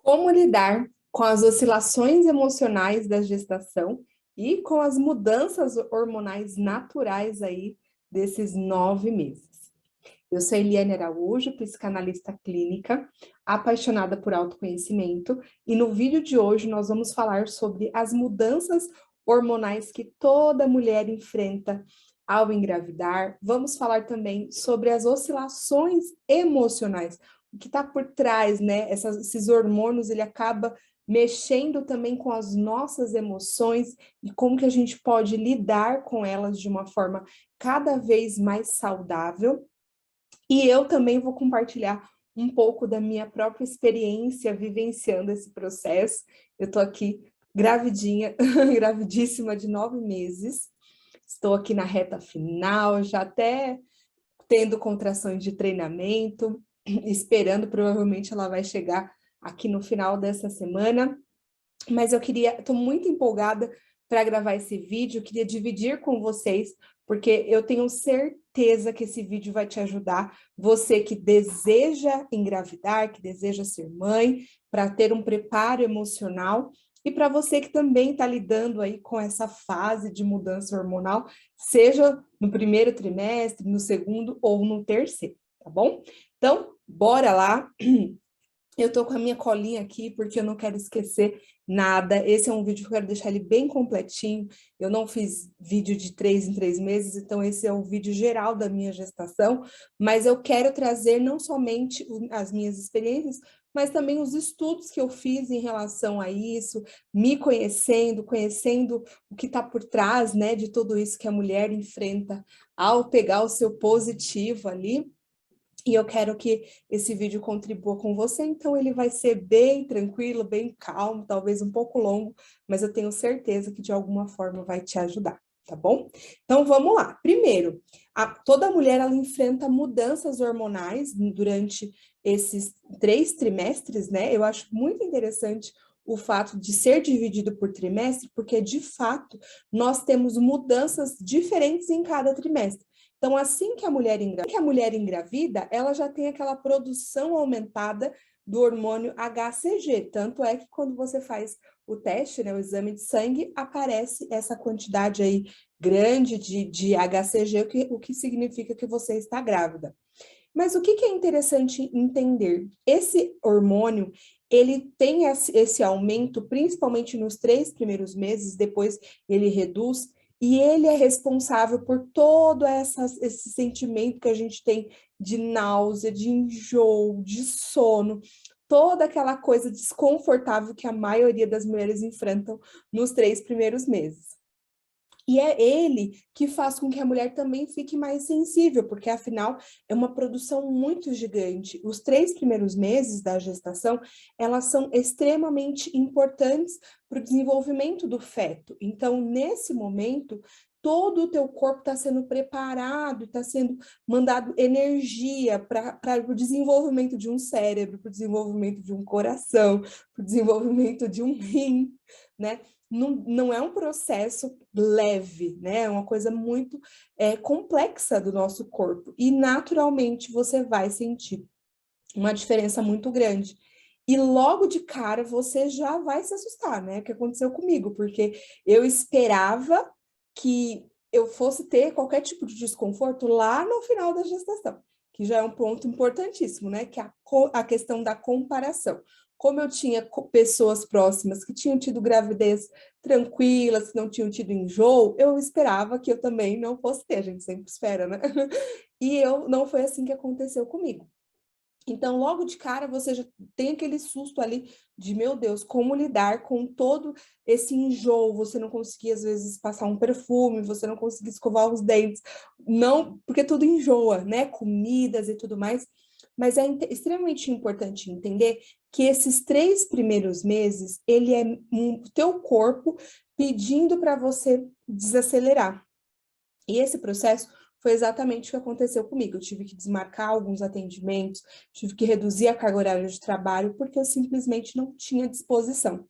Como lidar com as oscilações emocionais da gestação e com as mudanças hormonais naturais aí desses 9 meses. Eu sou Eliane Araújo, psicanalista clínica, apaixonada por autoconhecimento, e no vídeo de hoje nós vamos falar sobre as mudanças hormonais que toda mulher enfrenta ao engravidar. Vamos falar também sobre as oscilações emocionais, o que está por trás, né? Esses hormônios, ele acaba mexendo também com as nossas emoções e como que a gente pode lidar com elas de uma forma cada vez mais saudável. E eu também vou compartilhar um pouco da minha própria experiência vivenciando esse processo. Eu estou aqui gravidinha, gravidíssima de 9 meses. Estou aqui na reta final, já até tendo contrações de treinamento, esperando, provavelmente ela vai chegar aqui no final dessa semana. Mas estou muito empolgada para gravar esse vídeo, queria dividir com vocês, porque eu tenho certeza que esse vídeo vai te ajudar, você que deseja engravidar, que deseja ser mãe, para ter um preparo emocional, e para você que também está lidando aí com essa fase de mudança hormonal, seja no primeiro trimestre, no segundo ou no terceiro, tá bom? Então, bora lá! Eu tô com a minha colinha aqui porque eu não quero esquecer nada. Esse é um vídeo que eu quero deixar ele bem completinho. Eu não fiz vídeo de 3 em 3 meses, então esse é o vídeo geral da minha gestação, mas eu quero trazer não somente as minhas experiências, mas também os estudos que eu fiz em relação a isso, me conhecendo, conhecendo o que está por trás, né, de tudo isso que a mulher enfrenta ao pegar o seu positivo ali. E eu quero que esse vídeo contribua com você, então ele vai ser bem tranquilo, bem calmo, talvez um pouco longo, mas eu tenho certeza que de alguma forma vai te ajudar, tá bom? Então vamos lá. Primeiro, toda mulher ela enfrenta mudanças hormonais durante esses 3 trimestres, né? Eu acho muito interessante o fato de ser dividido por trimestre, porque de fato nós temos mudanças diferentes em cada trimestre. Então, assim que a mulher engravida, ela já tem aquela produção aumentada do hormônio HCG. Tanto é que quando você faz o teste, né, o exame de sangue, aparece essa quantidade aí grande de HCG, o que significa que você está grávida. Mas o que é interessante entender? Esse hormônio, ele tem esse aumento, principalmente nos 3 primeiros meses, depois ele reduz, e ele é responsável por todo esse sentimento que a gente tem de náusea, de enjoo, de sono, toda aquela coisa desconfortável que a maioria das mulheres enfrentam nos 3 primeiros meses. E é ele que faz com que a mulher também fique mais sensível, porque afinal é uma produção muito gigante. Os 3 primeiros meses da gestação, elas são extremamente importantes para o desenvolvimento do feto. Então, nesse momento, todo o teu corpo está sendo preparado, está sendo mandado energia para o desenvolvimento de um cérebro, para o desenvolvimento de um coração, para o desenvolvimento de um rim, né? Não é um processo leve, né? É uma coisa muito complexa do nosso corpo. E, naturalmente, você vai sentir uma diferença muito grande. E logo de cara, você já vai se assustar, né? O que aconteceu comigo, porque eu esperava que eu fosse ter qualquer tipo de desconforto lá no final da gestação, que já é um ponto importantíssimo, né? Que é a questão da comparação. Como eu tinha pessoas próximas que tinham tido gravidez tranquilas, que não tinham tido enjoo, eu esperava que eu também não fosse ter, a gente sempre espera, né? E não foi assim que aconteceu comigo. Então, logo de cara, você já tem aquele susto ali de, meu Deus, como lidar com todo esse enjoo, você não conseguir, às vezes, passar um perfume, você não conseguir escovar os dentes, não, porque tudo enjoa, né? Comidas e tudo mais. Mas é extremamente importante entender que esses 3 primeiros meses, ele é o teu corpo pedindo para você desacelerar. E esse processo foi exatamente o que aconteceu comigo. Eu tive que desmarcar alguns atendimentos, tive que reduzir a carga horária de trabalho, porque eu simplesmente não tinha disposição.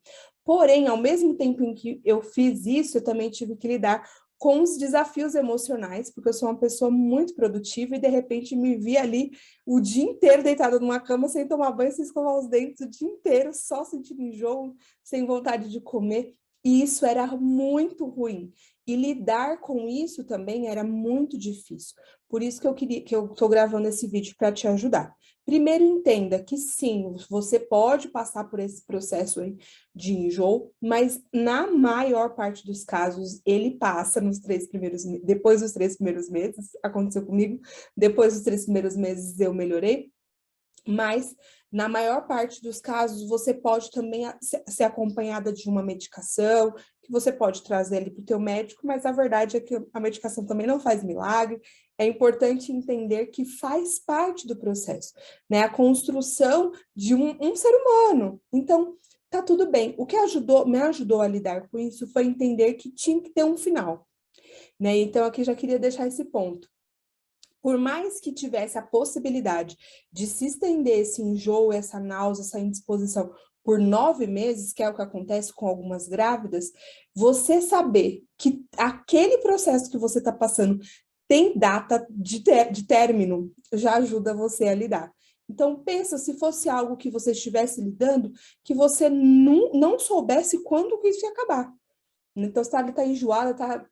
Porém, ao mesmo tempo em que eu fiz isso, eu também tive que lidar com os desafios emocionais, porque eu sou uma pessoa muito produtiva e de repente me vi ali o dia inteiro deitada numa cama sem tomar banho, sem escovar os dentes o dia inteiro, só sentindo enjoo, sem vontade de comer. E isso era muito ruim. E lidar com isso também era muito difícil. Por isso que eu estou gravando esse vídeo para te ajudar. Primeiro, entenda que sim, você pode passar por esse processo aí de enjoo, mas na maior parte dos casos ele passa depois dos 3 primeiros meses, aconteceu comigo, depois dos 3 primeiros meses eu melhorei, mas na maior parte dos casos você pode também ser acompanhada de uma medicação, que você pode trazer ali para o teu médico, mas a verdade é que a medicação também não faz milagre. É importante entender que faz parte do processo, né? A construção de um ser humano. Então, tá tudo bem. O que me ajudou a lidar com isso foi entender que tinha que ter um final, né? Então, aqui já queria deixar esse ponto. Por mais que tivesse a possibilidade de se estender esse enjoo, essa náusea, essa indisposição por 9 meses, que é o que acontece com algumas grávidas, você saber que aquele processo que você está passando tem data de término, já ajuda você a lidar. Então, pensa se fosse algo que você estivesse lidando, que você não soubesse quando que isso ia acabar. Então, se está enjoada, está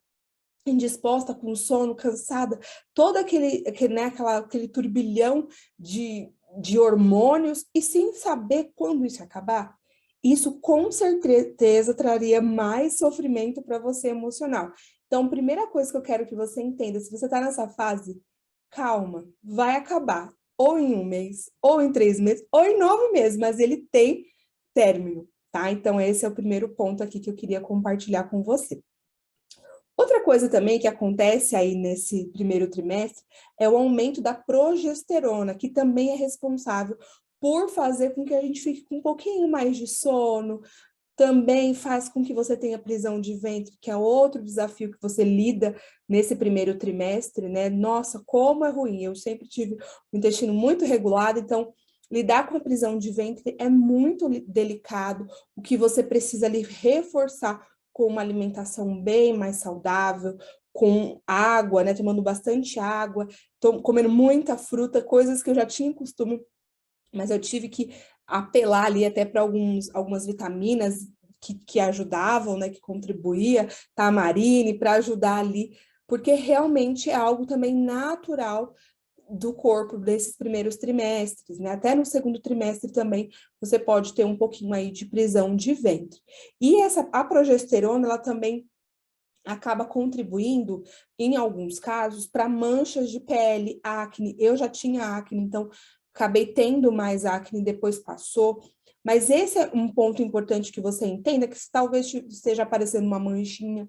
indisposta, com sono, cansada, todo aquele turbilhão de hormônios, e sem saber quando isso ia acabar, isso com certeza traria mais sofrimento para você emocional. Então, primeira coisa que eu quero que você entenda, se você está nessa fase, calma, vai acabar, ou em 1 mês, ou em 3 meses, ou em 9 meses, mas ele tem término, tá? Então, esse é o primeiro ponto aqui que eu queria compartilhar com você. Outra coisa também que acontece aí nesse primeiro trimestre é o aumento da progesterona, que também é responsável por fazer com que a gente fique com um pouquinho mais de sono, também faz com que você tenha prisão de ventre, que é outro desafio que você lida nesse primeiro trimestre, né? Nossa, como é ruim! Eu sempre tive o intestino muito regulado, então lidar com a prisão de ventre é muito delicado, o que você precisa ali reforçar com uma alimentação bem mais saudável, com água, né? Tomando bastante água, comendo muita fruta, coisas que eu já tinha costume, mas eu tive que apelar ali até para algumas vitaminas que ajudavam, né? Que contribuía, tamarine, para ajudar ali, porque realmente é algo também natural do corpo desses primeiros trimestres, né? Até no segundo trimestre também você pode ter um pouquinho aí de prisão de ventre. E a progesterona, ela também acaba contribuindo, em alguns casos, para manchas de pele, acne. Eu já tinha acne, então acabei tendo mais acne, depois passou. Mas esse é um ponto importante que você entenda, que se talvez esteja aparecendo uma manchinha,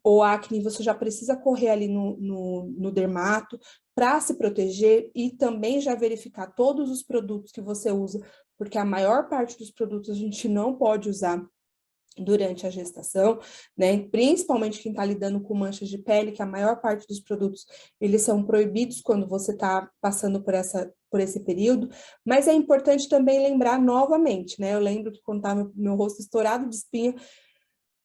ou acne, você já precisa correr ali no dermato para se proteger e também já verificar todos os produtos que você usa, porque a maior parte dos produtos a gente não pode usar durante a gestação, né? Principalmente quem está lidando com manchas de pele, que a maior parte dos produtos, eles são proibidos quando você está passando por esse período, mas é importante também lembrar novamente, né? Eu lembro que quando estava meu rosto estourado de espinha,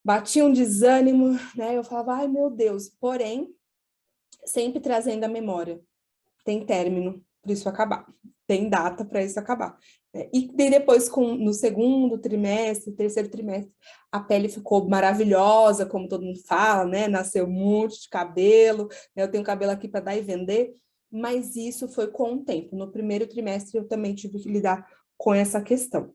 batia um desânimo, né? Eu falava, ai meu Deus, porém, sempre trazendo a memória, tem término para isso acabar, tem data para isso acabar. E depois, no segundo trimestre, terceiro trimestre, a pele ficou maravilhosa, como todo mundo fala, né? Nasceu um monte de cabelo, né? Eu tenho cabelo aqui para dar e vender, mas isso foi com o tempo. No primeiro trimestre, eu também tive que lidar com essa questão.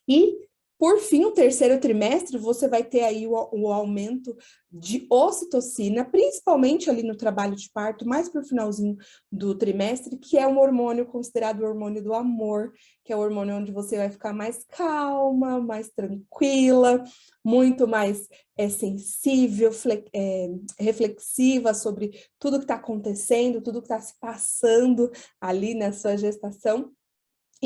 E, por fim, o terceiro trimestre, você vai ter aí o aumento de ocitocina, principalmente ali no trabalho de parto, mais para o finalzinho do trimestre, que é um hormônio considerado o hormônio do amor, que é o hormônio onde você vai ficar mais calma, mais tranquila, muito mais sensível, reflexiva sobre tudo que está acontecendo, tudo que está se passando ali na sua gestação.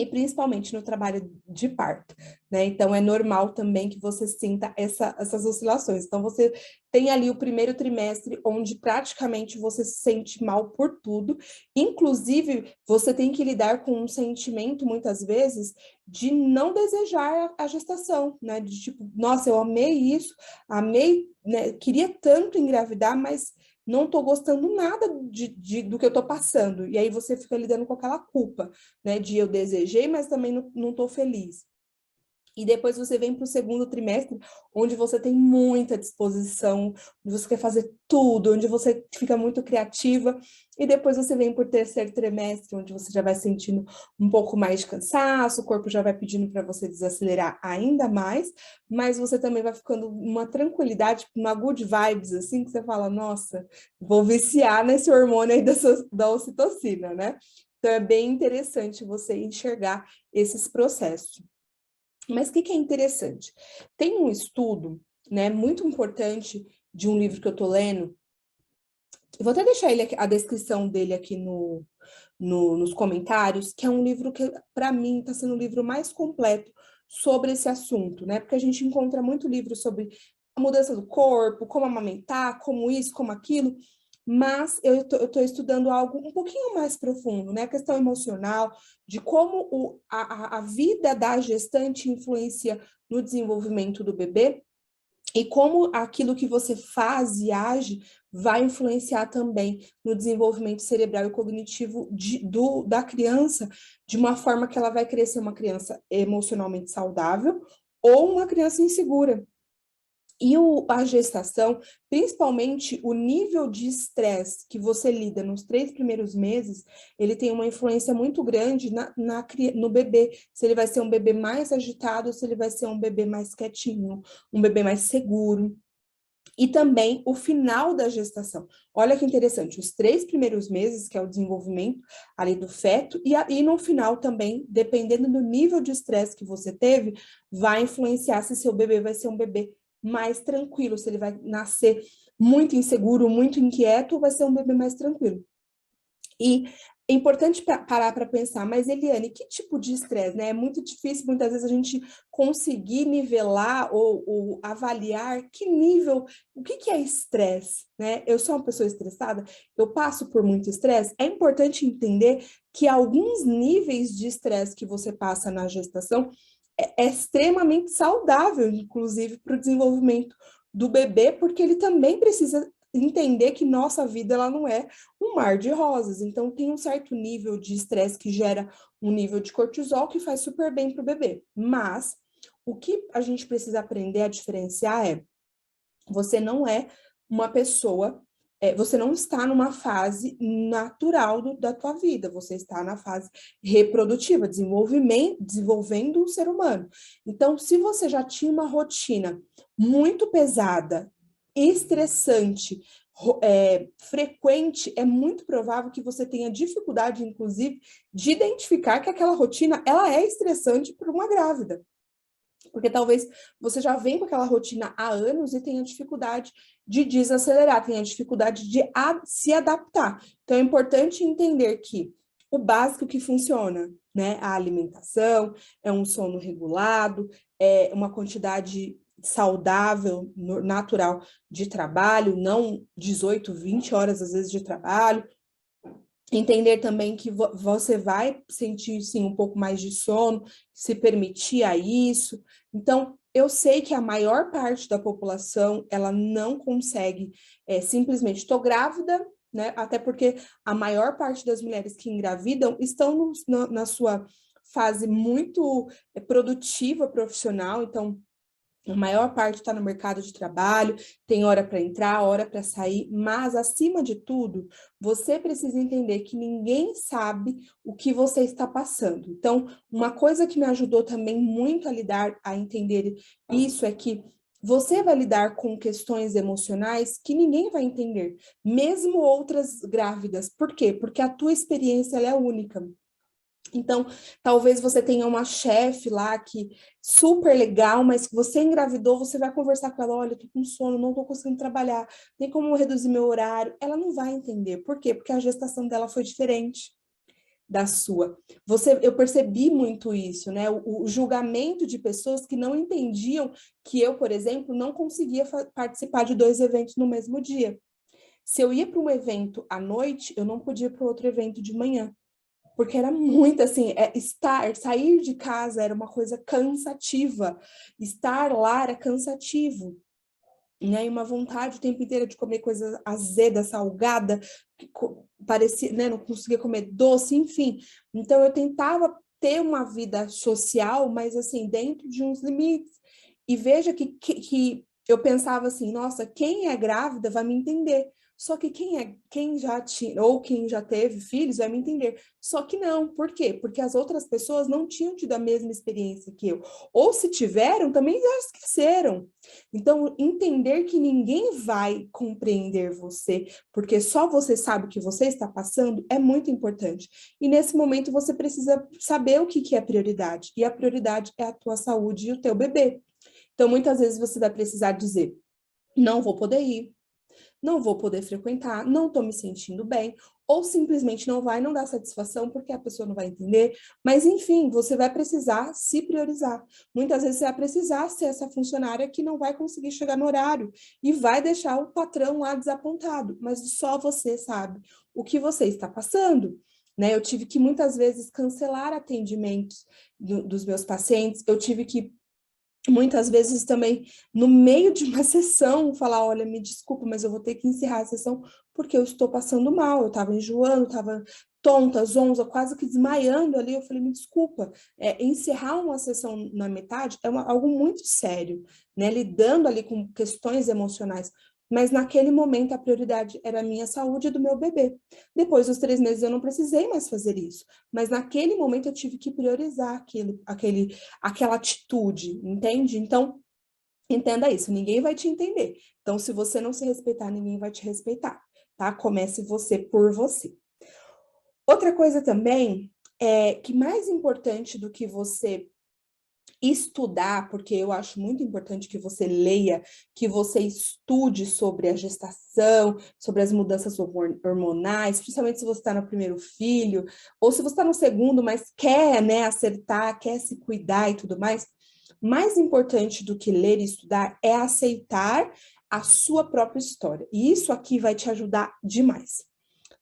e principalmente no trabalho de parto, né? Então, é normal também que você sinta essas oscilações. Então, você tem ali o primeiro trimestre, onde praticamente você se sente mal por tudo, inclusive, você tem que lidar com um sentimento, muitas vezes, de não desejar a gestação, né? De tipo, nossa, eu amei isso, amei, né? Queria tanto engravidar, mas não estou gostando nada do que eu estou passando. E aí você fica lidando com aquela culpa, né? De eu desejei, mas também não estou feliz. E depois você vem para o segundo trimestre, onde você tem muita disposição, onde você quer fazer tudo, onde você fica muito criativa. E depois você vem para o terceiro trimestre, onde você já vai sentindo um pouco mais de cansaço, o corpo já vai pedindo para você desacelerar ainda mais, mas você também vai ficando uma tranquilidade, uma good vibes, assim, que você fala, nossa, vou viciar nesse hormônio aí da ocitocina, né? Então é bem interessante você enxergar esses processos. Mas o que é interessante? Tem um estudo, né, muito importante de um livro que eu estou lendo. Eu vou até deixar a descrição dele aqui nos comentários, que é um livro que, para mim, está sendo o livro mais completo sobre esse assunto, né? Porque a gente encontra muito livro sobre a mudança do corpo, como amamentar, como isso, como aquilo, mas eu estou estudando algo um pouquinho mais profundo, né? A questão emocional, de como a vida da gestante influencia no desenvolvimento do bebê, e como aquilo que você faz e age vai influenciar também no desenvolvimento cerebral e cognitivo da criança, de uma forma que ela vai crescer uma criança emocionalmente saudável ou uma criança insegura. E a gestação, principalmente o nível de estresse que você lida nos 3 primeiros meses, ele tem uma influência muito grande no bebê. Se ele vai ser um bebê mais agitado, se ele vai ser um bebê mais quietinho, um bebê mais seguro. E também o final da gestação. Olha que interessante, os 3 primeiros meses, que é o desenvolvimento ali do feto, e no final também, dependendo do nível de estresse que você teve, vai influenciar se seu bebê vai ser um bebê mais tranquilo, se ele vai nascer muito inseguro, muito inquieto, ou vai ser um bebê mais tranquilo. E é importante parar para pensar, mas Eliane, que tipo de estresse, né? É muito difícil muitas vezes a gente conseguir nivelar ou avaliar que nível, o que é estresse, né? Eu sou uma pessoa estressada, eu passo por muito estresse. É importante entender que alguns níveis de estresse que você passa na gestação é extremamente saudável, inclusive para o desenvolvimento do bebê, porque ele também precisa entender que nossa vida ela não é um mar de rosas. Então, tem um certo nível de estresse que gera um nível de cortisol que faz super bem para o bebê. Mas o que a gente precisa aprender a diferenciar é: você não é uma pessoa, você não está numa fase natural da tua vida, você está na fase reprodutiva, desenvolvendo um ser humano. Então, se você já tinha uma rotina muito pesada, estressante, frequente, é muito provável que você tenha dificuldade, inclusive, de identificar que aquela rotina ela é estressante para uma grávida. Porque talvez você já vem com aquela rotina há anos e tenha dificuldade de desacelerar, tenha dificuldade de se adaptar. Então, é importante entender que o básico que funciona, né? A alimentação, é um sono regulado, é uma quantidade saudável, natural de trabalho, não 18, 20 horas às vezes de trabalho. Entender também que você vai sentir, sim, um pouco mais de sono, se permitir a isso. Então, eu sei que a maior parte da população, ela não consegue simplesmente, estou grávida, né? Até porque a maior parte das mulheres que engravidam estão na sua fase muito produtiva, profissional, então a maior parte está no mercado de trabalho, tem hora para entrar, hora para sair, mas, acima de tudo, você precisa entender que ninguém sabe o que você está passando. Então, uma coisa que me ajudou também muito a entender isso é que você vai lidar com questões emocionais que ninguém vai entender, mesmo outras grávidas. Por quê? Porque a tua experiência ela é única. Então, talvez você tenha uma chefe lá que super legal, mas que você engravidou, você vai conversar com ela, olha, eu tô com sono, não tô conseguindo trabalhar, tem como reduzir meu horário. Ela não vai entender. Por quê? Porque a gestação dela foi diferente. da sua. Eu percebi muito isso, né? O julgamento de pessoas que não entendiam que eu, por exemplo, não conseguia participar de 2 eventos no mesmo dia. Se eu ia para um evento à noite, eu não podia ir para outro evento de manhã. Porque era muito assim, sair de casa era uma coisa cansativa. Estar lá era cansativo. Né, e uma vontade o tempo inteiro de comer coisa azeda, salgada, parecia, né, não conseguia comer doce, enfim. Então eu tentava ter uma vida social, mas assim, dentro de uns limites. E veja que eu pensava assim, nossa, quem é grávida vai me entender. Só que quem já tinha, ou quem já teve filhos vai me entender. Só que não, por quê? Porque as outras pessoas não tinham tido a mesma experiência que eu. Ou se tiveram, também já esqueceram. Então, entender que ninguém vai compreender você, porque só você sabe o que você está passando, é muito importante. E nesse momento você precisa saber o que é prioridade. E a prioridade é a tua saúde e o teu bebê. Então, muitas vezes você vai precisar dizer, não vou poder ir, não vou poder frequentar, não estou me sentindo bem, ou simplesmente não dar satisfação porque a pessoa não vai entender, mas enfim, você vai precisar se priorizar. Muitas vezes você vai precisar ser essa funcionária que não vai conseguir chegar no horário e vai deixar o patrão lá desapontado, mas só você sabe o que você está passando. Né? Eu tive que muitas vezes cancelar atendimentos dos meus pacientes, eu tive que muitas vezes também, no meio de uma sessão, falar, olha, me desculpa, mas eu vou ter que encerrar a sessão porque eu estou passando mal, eu estava enjoando, estava tonta, zonza, quase que desmaiando ali, eu falei, me desculpa, encerrar uma sessão na metade é algo muito sério, né, lidando ali com questões emocionais, mas naquele momento a prioridade era a minha saúde e do meu bebê. Depois dos 3 meses eu não precisei mais fazer isso, mas naquele momento eu tive que priorizar aquela atitude, entende? Então, entenda isso, ninguém vai te entender. Então, se você não se respeitar, ninguém vai te respeitar, tá? Comece você por você. Outra coisa também é que mais importante do que você estudar, porque eu acho muito importante que você leia, que você estude sobre a gestação, sobre as mudanças hormonais, principalmente se você está no primeiro filho, ou se você está no segundo, mas quer, né, acertar, quer se cuidar e tudo mais. Mais importante do que ler e estudar é aceitar a sua própria história. E isso aqui vai te ajudar demais.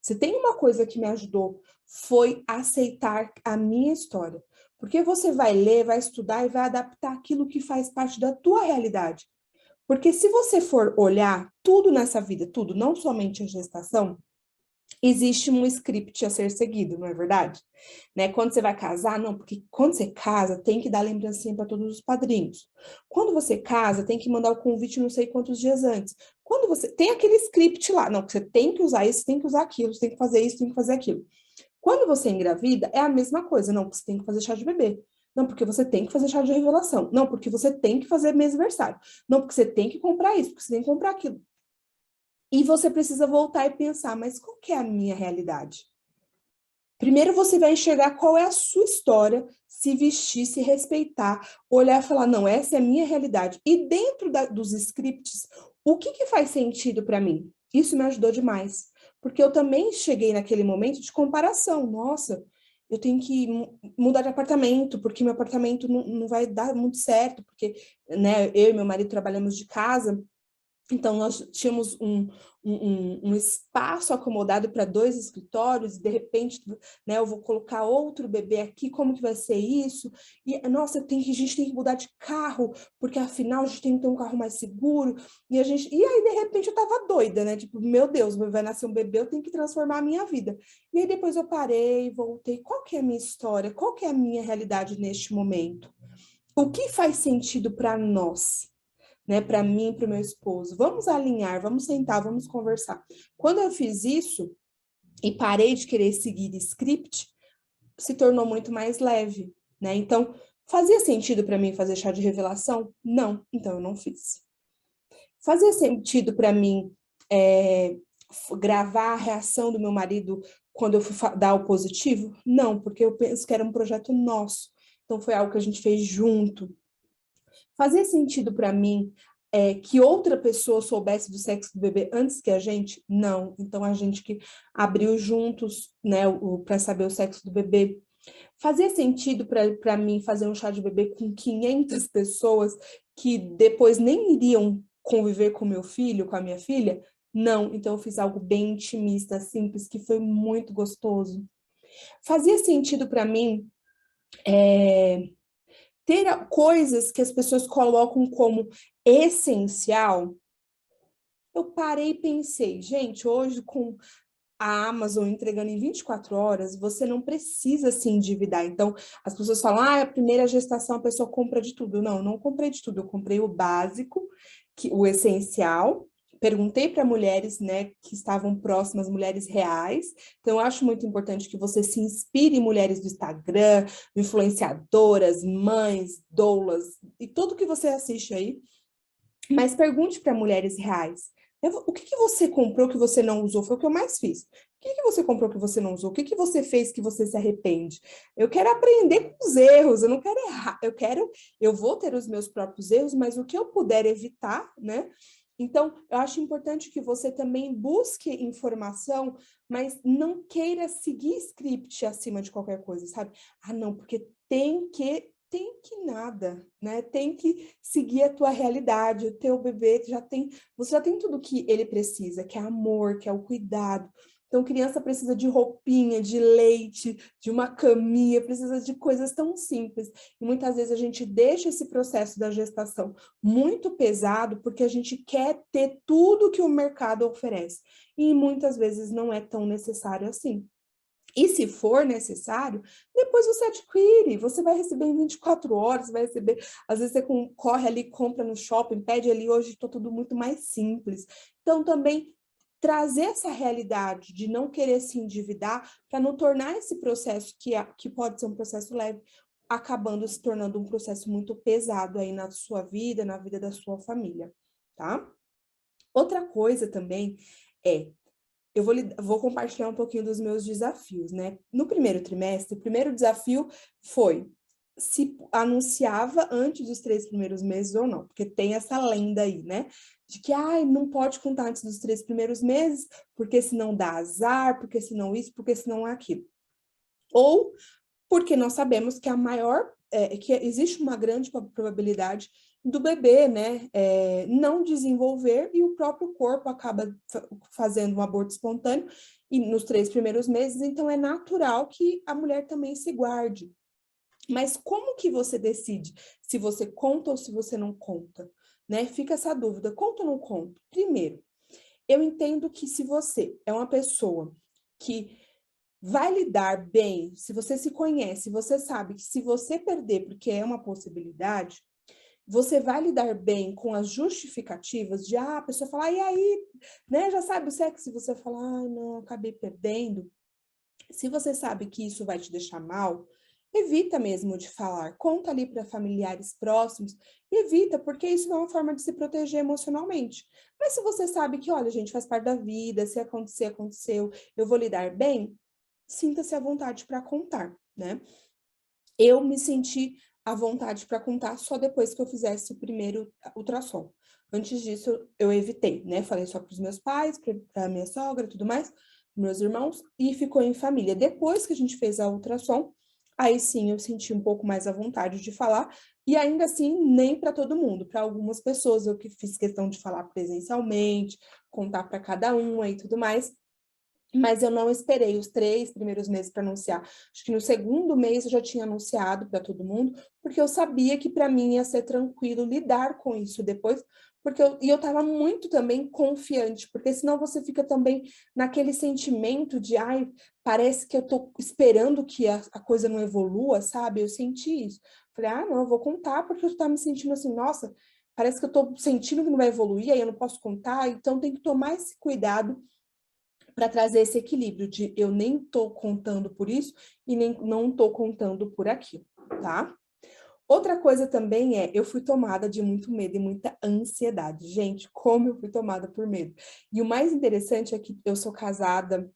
Se tem uma coisa que me ajudou, foi aceitar a minha história. Porque você vai ler, vai estudar e vai adaptar aquilo que faz parte da tua realidade. Porque se você for olhar tudo nessa vida, tudo, não somente a gestação, existe um script a ser seguido, não é verdade? Né? Quando você vai casar, não, porque quando você casa, tem que dar lembrancinha para todos os padrinhos. Quando você casa, tem que mandar o convite não sei quantos dias antes. Quando você tem aquele script lá, não, você tem que usar isso, tem que usar aquilo, você tem que fazer isso, tem que fazer aquilo. Quando você engravida, é a mesma coisa. Não, porque você tem que fazer chá de bebê. Não, porque você tem que fazer chá de revelação. Não, porque você tem que fazer mêsversário. Não, porque você tem que comprar isso, porque você tem que comprar aquilo. E você precisa voltar e pensar, mas qual que é a minha realidade? Primeiro você vai enxergar qual é a sua história, se vestir, se respeitar, olhar e falar, não, essa é a minha realidade. E dentro dos scripts, o que faz sentido para mim? Isso me ajudou demais. Porque eu também cheguei naquele momento de comparação. Nossa, eu tenho que mudar de apartamento, porque meu apartamento não vai dar muito certo, porque né, eu e meu marido trabalhamos de casa. Então, nós tínhamos um espaço acomodado para 2 escritórios, e de repente, né, eu vou colocar outro bebê aqui, como que vai ser isso? E, nossa, a gente tem que mudar de carro, porque afinal a gente tem que ter um carro mais seguro. E aí, de repente, eu estava doida, né? Tipo, meu Deus, vai nascer um bebê, eu tenho que transformar a minha vida. E aí depois eu parei, voltei. Qual que é a minha história? Qual que é a minha realidade neste momento? O que faz sentido para nós? Né, para mim e para o meu esposo. Vamos alinhar, vamos sentar, vamos conversar. Quando eu fiz isso e parei de querer seguir script, se tornou muito mais leve, né? Então, fazia sentido para mim fazer chá de revelação? Não, então eu não fiz. Fazia sentido para mim gravar a reação do meu marido quando eu fui dar o positivo? Não, porque eu penso que era um projeto nosso. Então, foi algo que a gente fez junto. Fazia sentido para mim que outra pessoa soubesse do sexo do bebê antes que a gente? Não. Então, a gente que abriu juntos, né, para saber o sexo do bebê. Fazia sentido para mim fazer um chá de bebê com 500 pessoas que depois nem iriam conviver com meu filho, com a minha filha? Não. Então, eu fiz algo bem intimista, simples, que foi muito gostoso. Fazia sentido para mim ter coisas que as pessoas colocam como essencial. Eu parei e pensei, gente, hoje com a Amazon entregando em 24 horas, você não precisa se endividar. Então, as pessoas falam, a primeira gestação a pessoa compra de tudo. Não, eu não comprei de tudo, eu comprei o básico, o essencial. Perguntei para mulheres, né, que estavam próximas, mulheres reais. Então, eu acho muito importante que você se inspire em mulheres do Instagram, influenciadoras, mães, doulas, e tudo que você assiste aí. Mas pergunte para mulheres reais. O que você comprou que você não usou? Foi o que eu mais fiz. O que você comprou que você não usou? O que você fez que você se arrepende? Eu quero aprender com os erros, eu não quero errar. Eu vou ter os meus próprios erros, mas o que eu puder evitar, né? Então, eu acho importante que você também busque informação, mas não queira seguir script acima de qualquer coisa, sabe? Ah, não, porque tem que nada, né? Tem que seguir a tua realidade. O teu bebê você já tem tudo que ele precisa, que é amor, que é o cuidado. Então, criança precisa de roupinha, de leite, de uma caminha, precisa de coisas tão simples. E muitas vezes a gente deixa esse processo da gestação muito pesado porque a gente quer ter tudo que o mercado oferece. E muitas vezes não é tão necessário assim. E se for necessário, depois você adquire, você vai receber em 24 horas, vai receber, às vezes você corre ali, compra no shopping, pede ali, hoje está tudo muito mais simples. Então, também trazer essa realidade de não querer se endividar para não tornar esse processo, que pode ser um processo leve, acabando se tornando um processo muito pesado aí na sua vida, na vida da sua família, tá? Outra coisa também é vou compartilhar um pouquinho dos meus desafios, né? No primeiro trimestre, o primeiro desafio foi se anunciava antes dos 3 primeiros meses ou não, porque tem essa lenda aí, né? De que, não pode contar antes dos 3 primeiros meses, porque senão dá azar, porque senão isso, porque senão aquilo. Ou porque nós sabemos que que existe uma grande probabilidade do bebê, né, não desenvolver e o próprio corpo acaba fazendo um aborto espontâneo e nos 3 primeiros meses, então é natural que a mulher também se guarde. Mas como que você decide se você conta ou se você não conta, né? Fica essa dúvida, conta ou não conta? Primeiro, eu entendo que se você é uma pessoa que vai lidar bem, se você se conhece, você sabe que se você perder, porque é uma possibilidade, você vai lidar bem com as justificativas de, a pessoa falar, e aí, né, já sabe o sexo, se você falar, não, acabei perdendo. Se você sabe que isso vai te deixar mal, evita mesmo de falar, conta ali para familiares próximos, evita, porque isso é uma forma de se proteger emocionalmente. Mas se você sabe que, olha, gente, faz parte da vida, se acontecer, aconteceu, eu vou lidar bem, sinta-se à vontade para contar, né? Eu me senti à vontade para contar só depois que eu fizesse o primeiro ultrassom. Antes disso, eu evitei, né? Falei só para os meus pais, para minha sogra e tudo mais, meus irmãos, e ficou em família. Depois que a gente fez a ultrassom, aí sim eu senti um pouco mais à vontade de falar, e ainda assim, nem para todo mundo, para algumas pessoas eu que fiz questão de falar presencialmente, contar para cada uma e tudo mais. Mas eu não esperei os 3 primeiros meses para anunciar. Acho que no segundo mês eu já tinha anunciado para todo mundo, porque eu sabia que para mim ia ser tranquilo lidar com isso depois, porque eu estava muito também confiante, porque senão você fica também naquele sentimento de, parece que eu estou esperando que a coisa não evolua, sabe? Eu senti isso. Falei, não, eu vou contar, porque eu estava me sentindo assim, nossa, parece que eu estou sentindo que não vai evoluir, aí eu não posso contar, então tem que tomar esse cuidado para trazer esse equilíbrio de eu nem estou contando por isso e nem não estou contando por aquilo, tá? Outra coisa também eu fui tomada de muito medo e muita ansiedade. Gente, como eu fui tomada por medo. E o mais interessante é que eu sou casada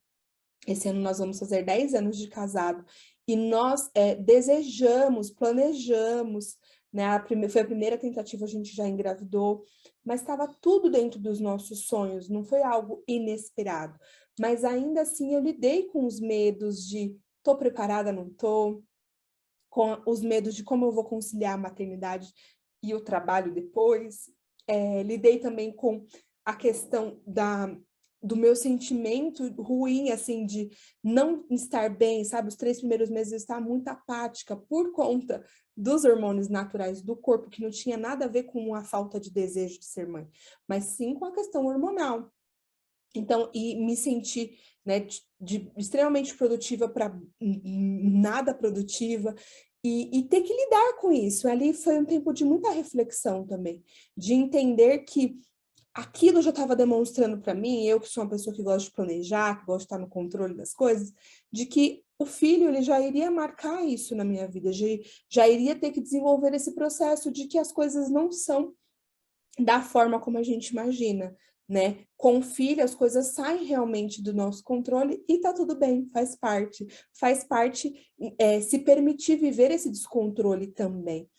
Esse ano nós vamos fazer 10 anos de casado. E nós desejamos, planejamos, né? Foi a primeira tentativa, a gente já engravidou, mas estava tudo dentro dos nossos sonhos, não foi algo inesperado. Mas ainda assim eu lidei com os medos de tô preparada, não tô, com os medos de como eu vou conciliar a maternidade e o trabalho depois. Lidei também com a questão do meu sentimento ruim, assim, de não estar bem, sabe? Os 3 primeiros meses eu estava muito apática por conta dos hormônios naturais do corpo, que não tinha nada a ver com a falta de desejo de ser mãe, mas sim com a questão hormonal. Então, e me senti, né, de extremamente produtiva para nada produtiva, e ter que lidar com isso. Ali foi um tempo de muita reflexão também, de entender que aquilo já estava demonstrando para mim, eu que sou uma pessoa que gosta de planejar, que gosta de estar no controle das coisas, de que o filho ele já iria marcar isso na minha vida, já iria ter que desenvolver esse processo de que as coisas não são da forma como a gente imagina, né? Com o filho, as coisas saem realmente do nosso controle e tá tudo bem, faz parte se permitir viver esse descontrole também.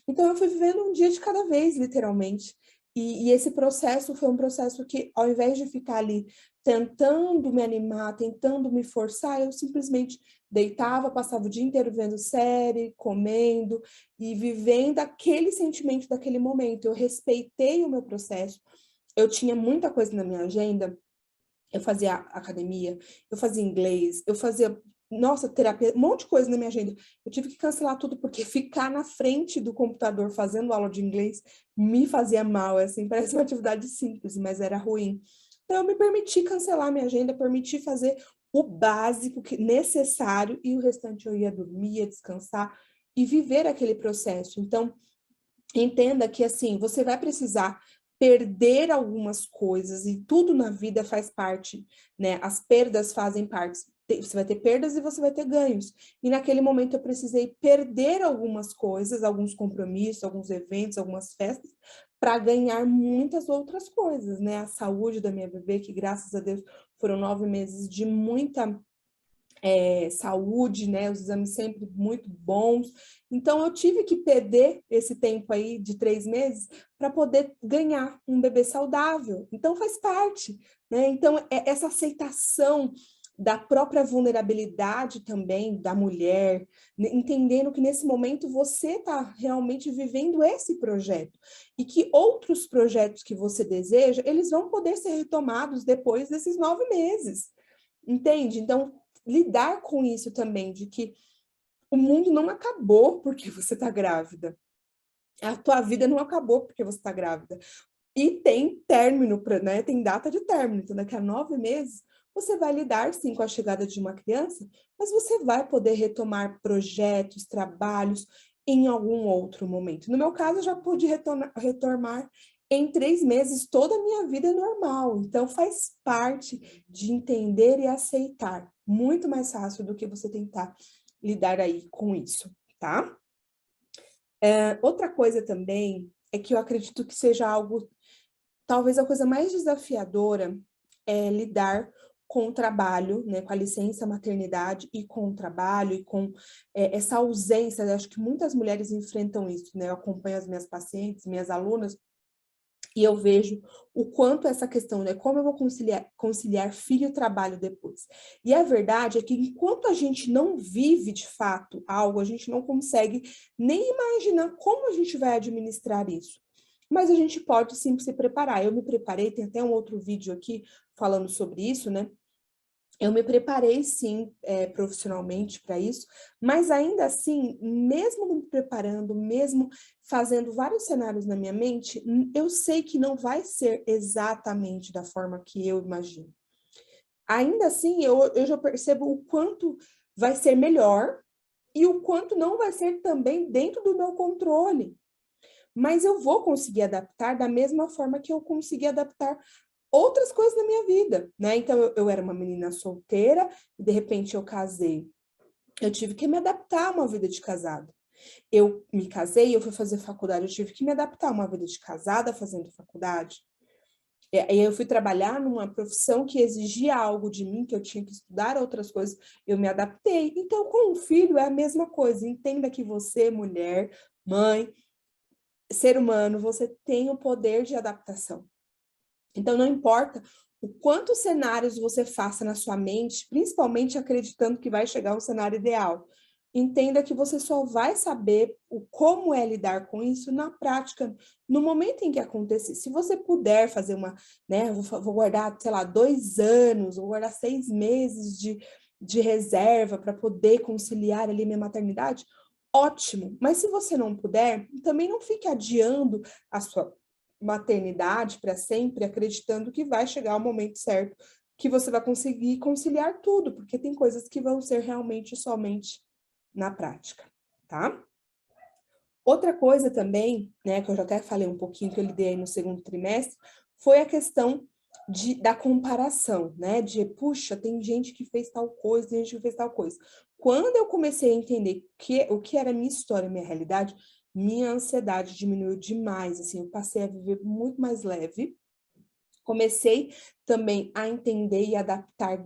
Então, eu fui vivendo um dia de cada vez, literalmente. E esse processo foi um processo que, ao invés de ficar ali tentando me animar, tentando me forçar, eu simplesmente deitava, passava o dia inteiro vendo série, comendo e vivendo aquele sentimento daquele momento. Eu respeitei o meu processo. Eu tinha muita coisa na minha agenda. Eu fazia academia, eu fazia inglês, eu fazia, nossa, terapia, um monte de coisa na minha agenda. Eu tive que cancelar tudo porque ficar na frente do computador fazendo aula de inglês me fazia mal, assim, parece uma atividade simples, mas era ruim. Então eu me permiti cancelar minha agenda, permiti fazer o básico necessário e o restante eu ia dormir, ia descansar e viver aquele processo. Então, entenda que, assim, você vai precisar perder algumas coisas e tudo na vida faz parte, né? As perdas fazem parte. Você vai ter perdas e você vai ter ganhos. E naquele momento eu precisei perder algumas coisas, alguns compromissos, alguns eventos, algumas festas, para ganhar muitas outras coisas, né? A saúde da minha bebê, que graças a Deus foram 9 meses de muita saúde, né? Os exames sempre muito bons. Então, eu tive que perder esse tempo aí de 3 meses para poder ganhar um bebê saudável. Então, faz parte, né? Então, essa aceitação da própria vulnerabilidade também da mulher, entendendo que nesse momento você está realmente vivendo esse projeto e que outros projetos que você deseja, eles vão poder ser retomados depois desses 9 meses, entende? Então, lidar com isso também, de que o mundo não acabou porque você está grávida. A tua vida não acabou porque você está grávida. E tem término, né? Tem data de término. Então, daqui a 9 meses, você vai lidar, sim, com a chegada de uma criança, mas você vai poder retomar projetos, trabalhos em algum outro momento. No meu caso, eu já pude retomar em 3 meses toda a minha vida normal. Então, faz parte de entender e aceitar. Muito mais fácil do que você tentar lidar aí com isso, tá? Outra coisa também é que eu acredito que seja algo, talvez a coisa mais desafiadora é lidar com o trabalho, né, com a licença maternidade e com o trabalho e com essa ausência. Eu acho que muitas mulheres enfrentam isso, né? Eu acompanho as minhas pacientes, minhas alunas, e eu vejo o quanto essa questão, né? Como eu vou conciliar filho e trabalho depois? E a verdade é que enquanto a gente não vive de fato algo, a gente não consegue nem imaginar como a gente vai administrar isso. Mas a gente pode sim se preparar. Eu me preparei, tem até um outro vídeo aqui falando sobre isso, né? Eu me preparei, sim, profissionalmente para isso, mas ainda assim, mesmo me preparando, mesmo fazendo vários cenários na minha mente, eu sei que não vai ser exatamente da forma que eu imagino. Ainda assim, eu já percebo o quanto vai ser melhor e o quanto não vai ser também dentro do meu controle. Mas eu vou conseguir adaptar da mesma forma que eu consegui adaptar outras coisas na minha vida, né? Então, eu era uma menina solteira e, de repente, eu casei. Eu tive que me adaptar a uma vida de casado. Eu me casei, eu fui fazer faculdade, eu tive que me adaptar a uma vida de casada fazendo faculdade. E aí eu fui trabalhar numa profissão que exigia algo de mim, que eu tinha que estudar outras coisas, eu me adaptei. Então, com o filho é a mesma coisa. Entenda que você, mulher, mãe, ser humano, você tem o poder de adaptação. Então, não importa o quantos cenários você faça na sua mente, principalmente acreditando que vai chegar um cenário ideal. Entenda que você só vai saber como é lidar com isso na prática, no momento em que acontecer. Se você puder fazer uma, né, vou guardar, sei lá, 2 anos, vou guardar 6 meses de reserva para poder conciliar ali minha maternidade, ótimo. Mas se você não puder, também não fique adiando a sua maternidade para sempre, acreditando que vai chegar o momento certo, que você vai conseguir conciliar tudo, porque tem coisas que vão ser realmente somente na prática, tá? Outra coisa também, né, que eu já até falei um pouquinho, que eu lidei aí no segundo trimestre, foi a questão da comparação, né? De, puxa, tem gente que fez tal coisa, tem gente que fez tal coisa. Quando eu comecei a entender o que era minha história, minha realidade, minha ansiedade diminuiu demais, assim, eu passei a viver muito mais leve. Comecei também a entender e adaptar,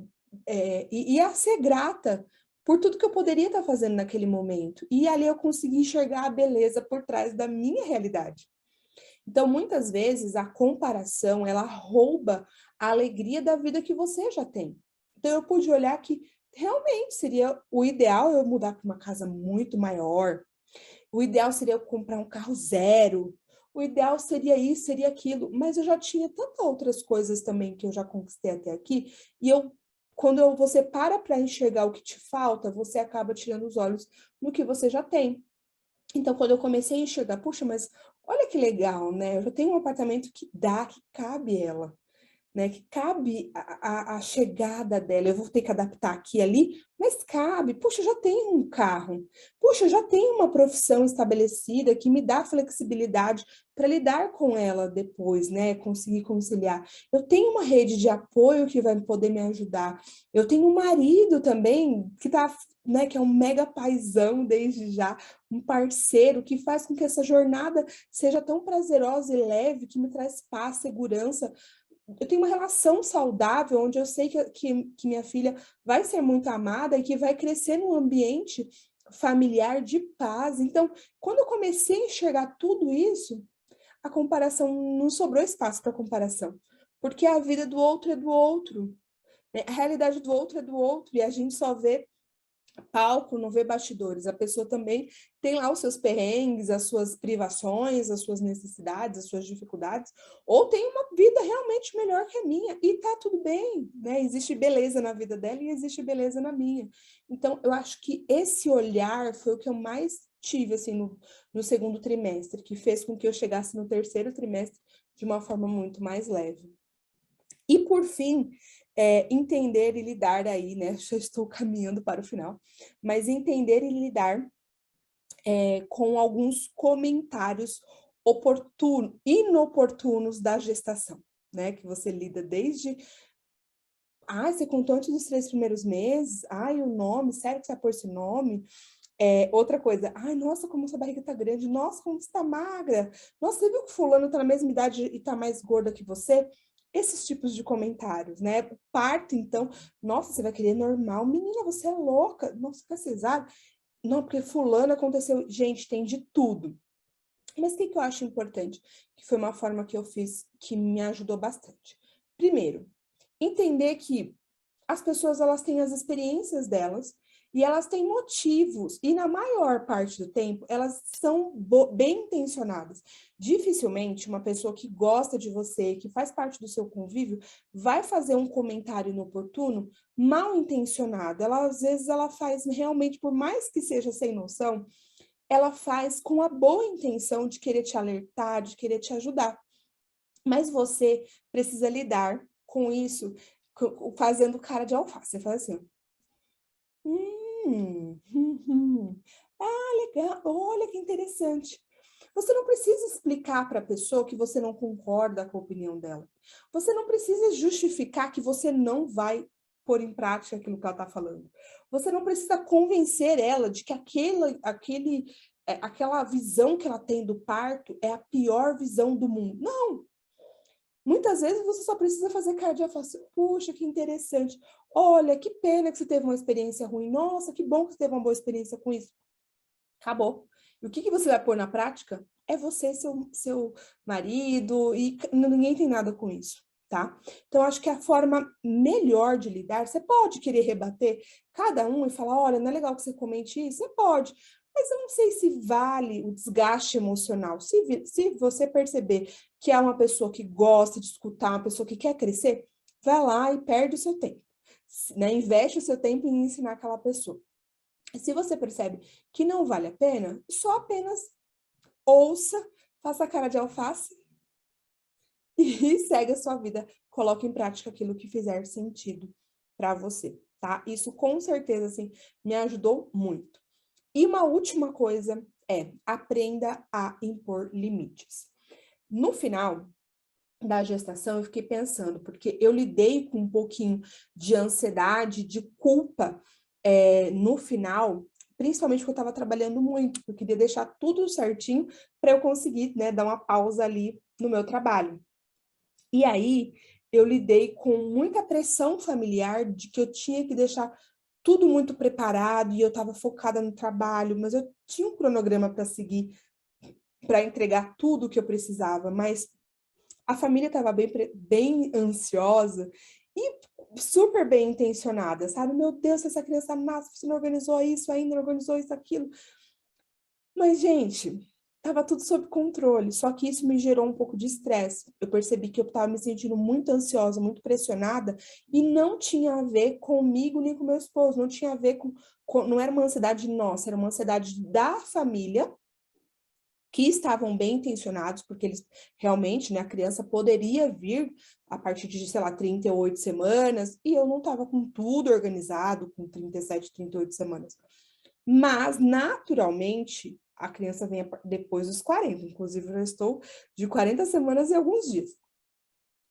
e a ser grata por tudo que eu poderia estar fazendo naquele momento. E ali eu consegui enxergar a beleza por trás da minha realidade. Então, muitas vezes, a comparação, ela rouba a alegria da vida que você já tem. Então, eu pude olhar que realmente seria o ideal eu mudar para uma casa muito maior, o ideal seria eu comprar um carro zero, o ideal seria isso, seria aquilo, mas eu já tinha tantas outras coisas também que eu já conquistei até aqui, e quando você para enxergar o que te falta, você acaba tirando os olhos no que você já tem. Então, quando eu comecei a enxergar, puxa, mas olha que legal, né? Eu já tenho um apartamento que dá, que cabe ela, né? Que cabe a chegada dela. Eu vou ter que adaptar aqui e ali, mas cabe. Puxa, eu já tenho um carro. Puxa, eu já tenho uma profissão estabelecida que me dá flexibilidade para lidar com ela depois, né? Conseguir conciliar. Eu tenho uma rede de apoio que vai poder me ajudar. Eu tenho um marido também que tá, né, que é um mega paizão desde já, um parceiro que faz com que essa jornada seja tão prazerosa e leve, que me traz paz, segurança. Eu tenho uma relação saudável, onde eu sei que minha filha vai ser muito amada e que vai crescer num ambiente familiar de paz. Então, quando eu comecei a enxergar tudo isso, a comparação, não sobrou espaço para comparação, porque a vida do outro é do outro, né? A realidade do outro é do outro, e a gente só vê palco, não vê bastidores. A pessoa também tem lá os seus perrengues, as suas privações, as suas necessidades, as suas dificuldades, ou tem uma vida realmente melhor que a minha, e tá tudo bem, né? Existe beleza na vida dela e existe beleza na minha. Então, eu acho que esse olhar foi o que eu mais tive, assim, no segundo trimestre, que fez com que eu chegasse no terceiro trimestre de uma forma muito mais leve. E, por fim, entender e lidar aí, né? Já estou caminhando para o final, mas entender e lidar com alguns comentários inoportunos da gestação, né? Que você lida desde... Ah, você contou antes dos 3 primeiros meses? Ai, o nome, sério que você vai pôr esse nome? Outra coisa, ai, nossa, como sua barriga tá grande, nossa, como você tá magra, nossa, você viu que fulano tá na mesma idade e tá mais gorda que você? Esses tipos de comentários, né? O parto, então, nossa, você vai querer normal, menina, você é louca, nossa, tá cesárea? Não, porque fulano aconteceu, gente, tem de tudo. Mas o que eu acho importante? Que foi uma forma que eu fiz que me ajudou bastante. Primeiro, entender que as pessoas, elas têm as experiências delas e elas têm motivos, e na maior parte do tempo elas são bem intencionadas. Dificilmente uma pessoa que gosta de você, que faz parte do seu convívio, vai fazer um comentário inoportuno mal intencionado. Ela, às vezes ela faz realmente, por mais que seja sem noção, ela faz com a boa intenção de querer te alertar, de querer te ajudar. Mas você precisa lidar com isso fazendo cara de alface. Você faz assim, ah, legal, olha que interessante. Você não precisa explicar para a pessoa que você não concorda com a opinião dela. Você não precisa justificar que você não vai pôr em prática aquilo que ela está falando. Você não precisa convencer ela de que aquela visão que ela tem do parto é a pior visão do mundo. Não! Muitas vezes você só precisa fazer cara de alface. Puxa, que interessante. Olha, que pena que você teve uma experiência ruim. Nossa, que bom que você teve uma boa experiência com isso. Acabou. E o que você vai pôr na prática? É você, seu marido, e ninguém tem nada com isso, tá? Então, acho que a forma melhor de lidar, você pode querer rebater cada um e falar, olha, não é legal que você comente isso? Você pode, mas eu não sei se vale o desgaste emocional. Se você perceber que é uma pessoa que gosta de escutar, uma pessoa que quer crescer, vai lá e perde o seu tempo, né? Investe o seu tempo em ensinar aquela pessoa. Se você percebe que não vale a pena, só apenas ouça, faça a cara de alface e segue a sua vida. Coloque em prática aquilo que fizer sentido para você, tá? Isso com certeza, assim, me ajudou muito. E uma última coisa é, aprenda a impor limites. No final da gestação, eu fiquei pensando, porque eu lidei com um pouquinho de ansiedade, de culpa, no final, principalmente porque eu estava trabalhando muito, porque eu queria deixar tudo certinho para eu conseguir, né, dar uma pausa ali no meu trabalho. E aí, eu lidei com muita pressão familiar de que eu tinha que deixar tudo muito preparado e eu estava focada no trabalho, mas eu tinha um cronograma para seguir, para entregar tudo o que eu precisava, mas a família estava bem ansiosa e super bem intencionada, sabe? Meu Deus, essa criança nasce, você não organizou isso ainda, não organizou isso, aquilo. Mas, gente, estava tudo sob controle, só que isso me gerou um pouco de estresse. Eu percebi que eu estava me sentindo muito ansiosa, muito pressionada, e não tinha a ver comigo nem com meu esposo, não tinha a ver não era uma ansiedade nossa, era uma ansiedade da família, que estavam bem intencionados, porque eles realmente, né, a criança poderia vir a partir de, sei lá, 38 semanas, e eu não estava com tudo organizado, com 37, 38 semanas. Mas, naturalmente, a criança vem depois dos 40, inclusive eu estou de 40 semanas e alguns dias.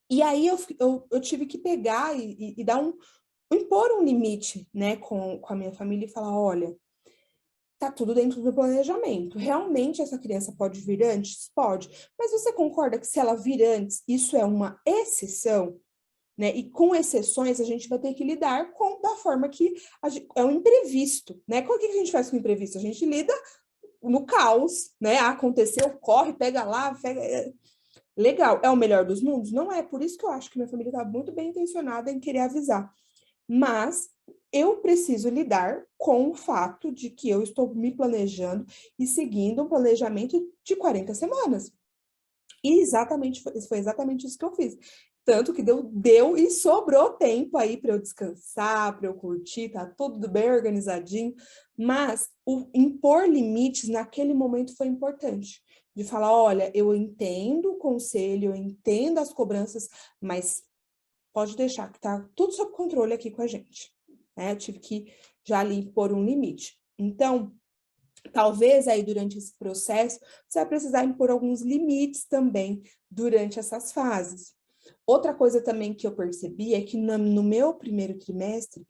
E aí eu tive que pegar e dar impor um limite, né, com a minha família e falar, olha, tá tudo dentro do planejamento. Realmente essa criança pode vir antes? Pode. Mas você concorda que se ela vir antes, isso é uma exceção? Né? E com exceções, a gente vai ter que lidar da forma que é um imprevisto. Né? Como que a gente faz com o imprevisto? A gente lida no caos, né? Aconteceu, corre, pega lá, pega... Legal. É o melhor dos mundos? Não é. Por isso que eu acho que minha família está muito bem intencionada em querer avisar. Mas eu preciso lidar com o fato de que eu estou me planejando e seguindo um planejamento de 40 semanas. E foi exatamente isso que eu fiz. Tanto que deu e sobrou tempo aí para eu descansar, para eu curtir, tá tudo bem organizadinho. Mas o impor limites naquele momento foi importante. De falar, olha, eu entendo o conselho, eu entendo as cobranças, mas pode deixar que tá tudo sob controle aqui com a gente. Né? Eu tive que já ali pôr um limite. Então, talvez aí durante esse processo, você vai precisar impor alguns limites também durante essas fases. Outra coisa também que eu percebi é que no meu primeiro trimestre,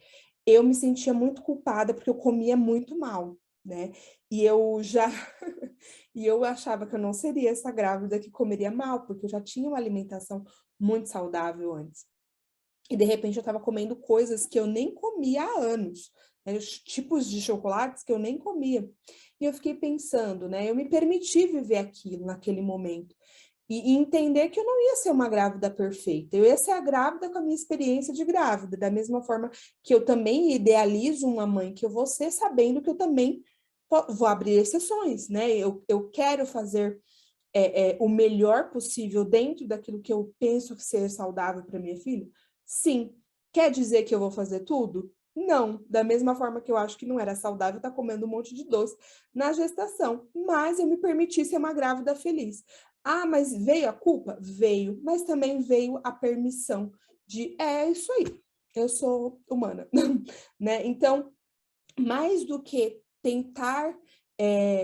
eu me sentia muito culpada porque eu comia muito mal, né? E eu já e eu achava que eu não seria essa grávida que comeria mal, porque eu já tinha uma alimentação muito saudável antes. E de repente eu estava comendo coisas que eu nem comia há anos, né? Os tipos de chocolates que eu nem comia. E eu fiquei pensando, né? Eu me permiti viver aquilo naquele momento. E entender que eu não ia ser uma grávida perfeita, eu ia ser a grávida com a minha experiência de grávida, da mesma forma que eu também idealizo uma mãe que eu vou ser, sabendo que eu também vou abrir exceções, né? Eu quero fazer o melhor possível dentro daquilo que eu penso que ser saudável para minha filha. Sim. Quer dizer que eu vou fazer tudo? Não. Da mesma forma que eu acho que não era saudável estar comendo um monte de doce na gestação. Mas eu me permiti ser uma grávida feliz. Ah, mas veio a culpa? Veio. Mas também veio a permissão de, é isso aí, eu sou humana. Né? Então, mais do que tentar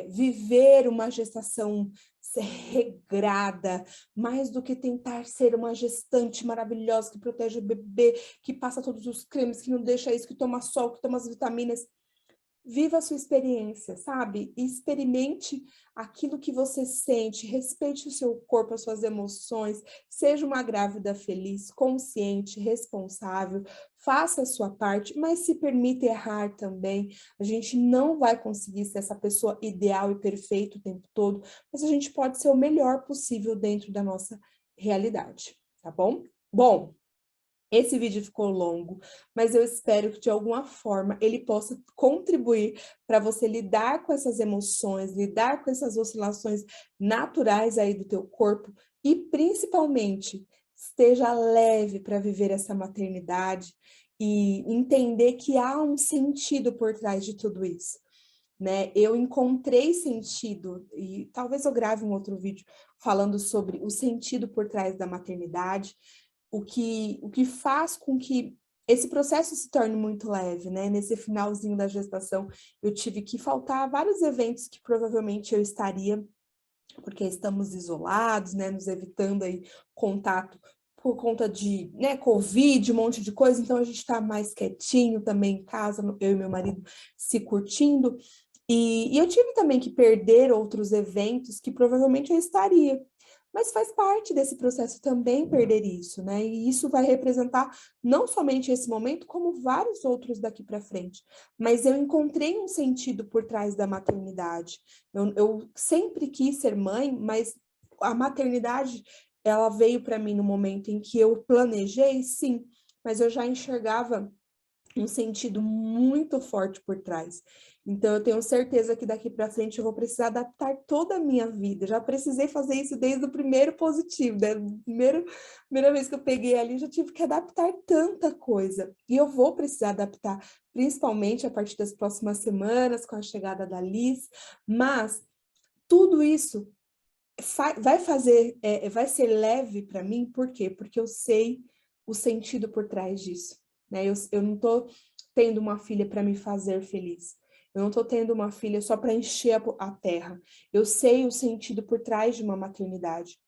viver uma gestação regrada, mais do que tentar ser uma gestante maravilhosa que protege o bebê, que passa todos os cremes, que não deixa isso, que toma sol, que toma as vitaminas. viva a sua experiência, sabe? E experimente aquilo que você sente, respeite o seu corpo, as suas emoções, seja uma grávida feliz, consciente, responsável, faça a sua parte, mas se permita errar também. A gente não vai conseguir ser essa pessoa ideal e perfeita o tempo todo, mas a gente pode ser o melhor possível dentro da nossa realidade, tá bom? Bom, esse vídeo ficou longo, mas eu espero que de alguma forma ele possa contribuir para você lidar com essas emoções, lidar com essas oscilações naturais aí do teu corpo e principalmente esteja leve para viver essa maternidade e entender que há um sentido por trás de tudo isso. Né? Eu encontrei sentido, e talvez eu grave um outro vídeo falando sobre o sentido por trás da maternidade, o que faz com que esse processo se torne muito leve, né? Nesse finalzinho da gestação, eu tive que faltar a vários eventos que provavelmente eu estaria, porque estamos isolados, né? Nos evitando aí contato por conta de, né, Covid, um monte de coisa, então a gente está mais quietinho também em casa, eu e meu marido se curtindo, e eu tive também que perder outros eventos que provavelmente eu estaria. Mas faz parte desse processo também perder isso, né? E isso vai representar não somente esse momento, como vários outros daqui para frente. Mas eu encontrei um sentido por trás da maternidade. Eu sempre quis ser mãe, mas a maternidade, ela veio para mim no momento em que eu planejei, sim, mas eu já enxergava um sentido muito forte por trás. Então, eu tenho certeza que daqui para frente eu vou precisar adaptar toda a minha vida. Já precisei fazer isso desde o primeiro positivo, né? Primeira vez que eu peguei ali, eu já tive que adaptar tanta coisa. E eu vou precisar adaptar, principalmente a partir das próximas semanas, com a chegada da Liz. Mas tudo isso vai ser leve para mim, por quê? Porque eu sei o sentido por trás disso, né? Eu não estou tendo uma filha para me fazer feliz. Eu não estou tendo uma filha só para encher a terra. Eu sei o sentido por trás de uma maternidade.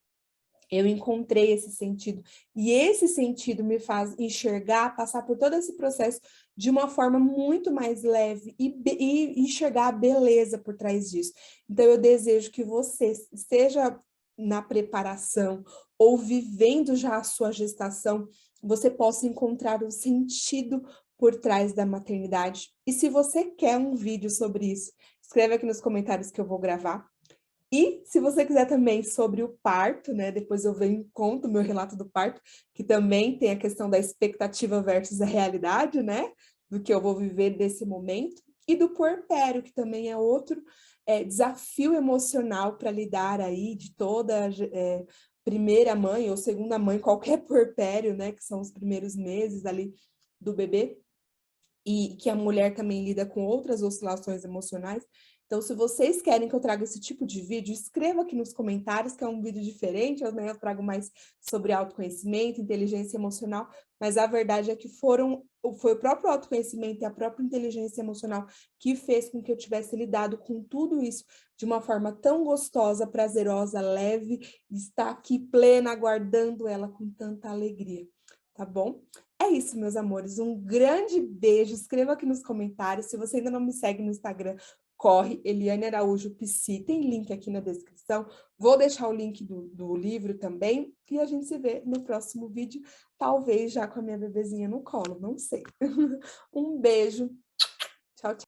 Eu encontrei esse sentido. E esse sentido me faz enxergar, passar por todo esse processo de uma forma muito mais leve e enxergar a beleza por trás disso. Então, eu desejo que você, seja na preparação ou vivendo já a sua gestação, você possa encontrar um sentido por trás da maternidade. E se você quer um vídeo sobre isso, escreve aqui nos comentários que eu vou gravar. E se você quiser também sobre o parto, né? Depois eu venho e conto o meu relato do parto, que também tem a questão da expectativa versus a realidade, né? Do que eu vou viver desse momento. E do puerpério, que também é outro desafio emocional para lidar aí de toda primeira mãe ou segunda mãe, qualquer puerpério, né? Que são os primeiros meses ali do bebê. E que a mulher também lida com outras oscilações emocionais. Então, se vocês querem que eu traga esse tipo de vídeo, escreva aqui nos comentários, que é um vídeo diferente, eu trago mais sobre autoconhecimento, inteligência emocional, mas a verdade é que foi o próprio autoconhecimento e a própria inteligência emocional que fez com que eu tivesse lidado com tudo isso de uma forma tão gostosa, prazerosa, leve, e estar aqui plena, aguardando ela com tanta alegria, tá bom? É isso, meus amores. Um grande beijo. Escreva aqui nos comentários. Se você ainda não me segue no Instagram, corre, Eliane Araújo Psi. Tem link aqui na descrição. Vou deixar o link do livro também. E a gente se vê no próximo vídeo. Talvez já com a minha bebezinha no colo, não sei. Um beijo. Tchau, tchau.